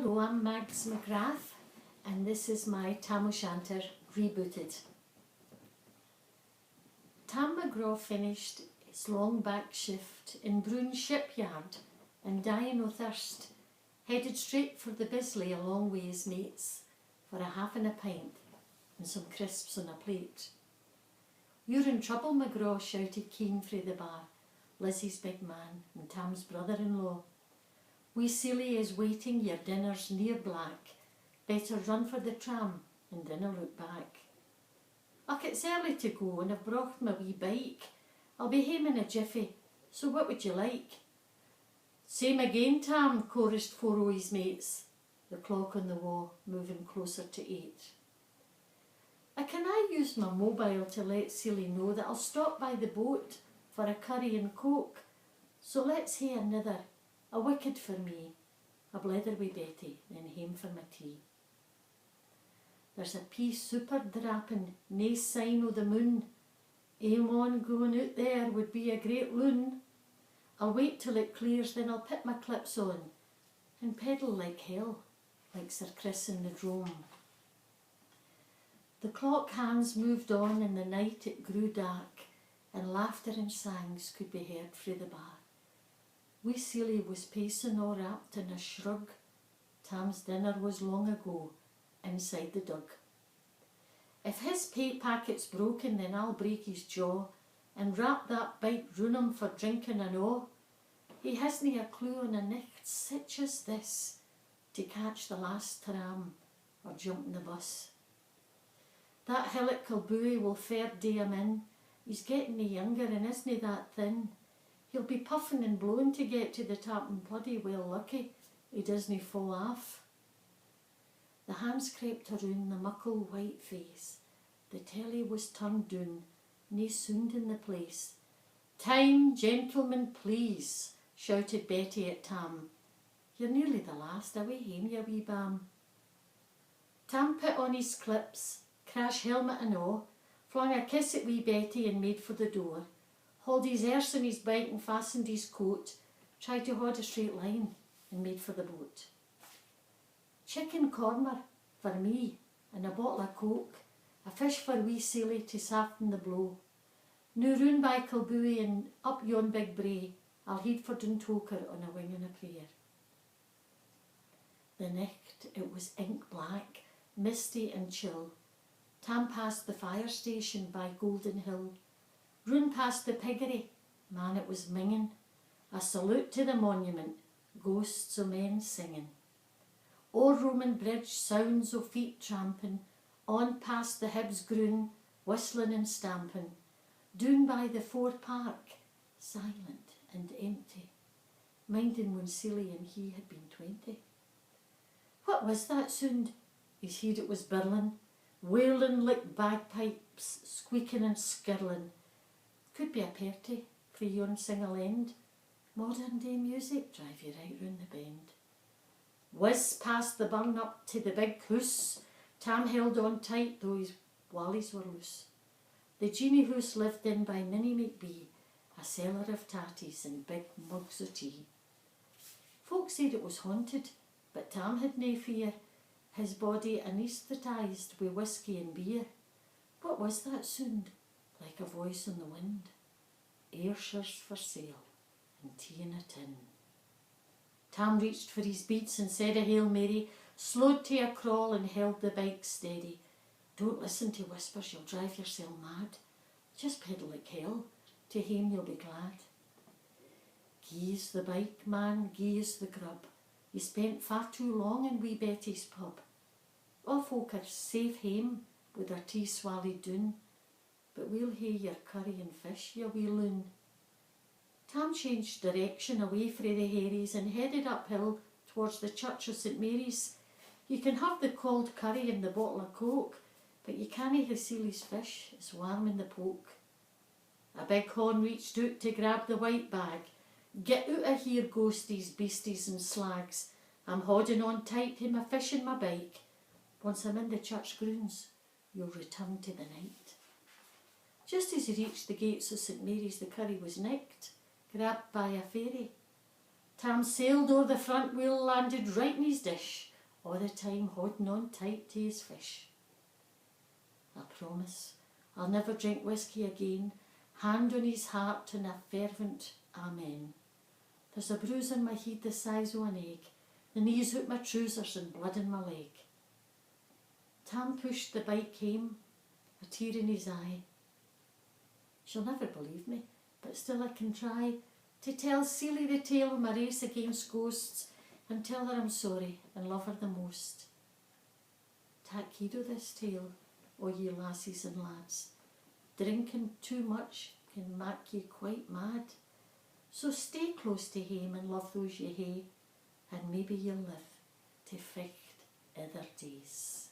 Hello, I'm Mary McGrath and this is my Tam Shanter Rebooted. Tam McGraw finished his long back shift in Broon shipyard and dying o' thirst, headed straight for the Bisley along with his mates for a half and a pint and some crisps on a plate. "You're in trouble, McGraw," shouted Keen frae the bar, Lizzie's big man and Tam's brother-in-law. "Wee Celie is waiting, your dinner's near black. Better run for the tram and dinna look back." "Och, it's early to go and I've brought my wee bike. I'll be hame in a jiffy, so what would you like?" "Same again, Tam," chorused four o' his mates, the clock on the wall moving closer to 8. "Can I use my mobile to let Celie know that I'll stop by the boat for a curry and coke? So let's hae another, a wicked for me, a blether wi' Betty, then hame for my tea. There's a pea super drappin', nae sign o' the moon. Aim on going out there would be a great loon. I'll wait till it clears, then I'll put my clips on and pedal like hell, like Sir Chris in the Drome." The clock hands moved on, in the night it grew dark, and laughter and sangs could be heard frae the bar. Wee Celie was pacing all wrapped in a shrug. Tam's dinner was long ago, inside the dug. "If his pay packet's broken, then I'll break his jaw and wrap that bite roon him for drinking and all. He hasna a clue on a nicht such as this to catch the last tram or jump in the bus. That hillock Kilbooey will fair day him in. He's getting younger and isna that thin. He'll be puffing and blowing to get to the top and bloody well lucky he doesna fall off." The hands crept around the muckle white face. The telly was turned down, nae sound in the place. "Time, gentlemen, please," shouted Betty at Tam. "You're nearly the last, away hame, you wee bam." Tam put on his clips, crash helmet and all, flung a kiss at wee Betty and made for the door, hauled his arse on his bike and fastened his coat, tried to hold a straight line and made for the boat. "Chicken korma for me and a bottle of coke, a fish for wee Celie to soften the blow. Noo round by Kilbooey and up yon big brae, I'll head for Duntoker on a wing and a prayer." The nicht, it was ink black, misty and chill. Tam passed the fire station by Golden Hill, round past the piggery, man it was mingin', a salute to the monument, ghosts o' men singing. O'er Roman bridge, sounds o' feet tramping, on past the Hibs grune, whistling and stamping, down by the Ford Park, silent and empty, minding when Celie and he had been 20. What was that sound? His head it was birling, wailing like bagpipes, squeaking and skirling. Could be a party for yon single end. Modern day music drive you right round the bend. Whiz past the burn up to the big hoose. Tam held on tight though his wallies were loose. The Jeanie hoose lived in by Minnie McBee, a seller of tatties and big mugs of tea. Folk said it was haunted, but Tam had nae fear, his body anaesthetised with whiskey and beer. What was that sound? Like a voice on the wind. Ayrshires for sale and tea in a tin. Tam reached for his beads and said a Hail Mary, slowed to a crawl and held the bike steady. "Don't listen to whispers, you'll drive yourself mad. Just pedal like hell, to hame you'll be glad." Gie's the bike, man, gie's the grub. You spent far too long in wee Betty's pub. All folk are safe hame with their tea swallied doon, but we'll hae your curry and fish, you wee loon. Tam changed direction away frae the Harries and headed uphill towards the Church of St Mary's. "You can have the cold curry and the bottle of coke, but you canna hae Celie's fish, it's warm in the poke." A big horn reached out to grab the white bag. "Get out of here, ghosties, beasties and slags. I'm holding on tight to my fish and my bike. Once I'm in the church grounds, you'll return to the night." Just as he reached the gates of St Mary's, the curry was nicked, grabbed by a fairy. Tam sailed o'er the front wheel, landed right in his dish, all the time holding on tight to his fish. I promise I'll never drink whiskey again, hand on his heart and a fervent amen. There's a bruise on my head the size of an egg, the knees out my trousers and blood in my leg. Tam pushed the bike home, a tear in his eye. She'll never believe me, but still I can try to tell Celie the tale of my race against ghosts and tell her I'm sorry and love her the most. Tak heed o' this tale, o ye lassies and lads. Drinking too much can make you quite mad. So stay close to hame and love those ye hae, and maybe you'll live to ficht other days.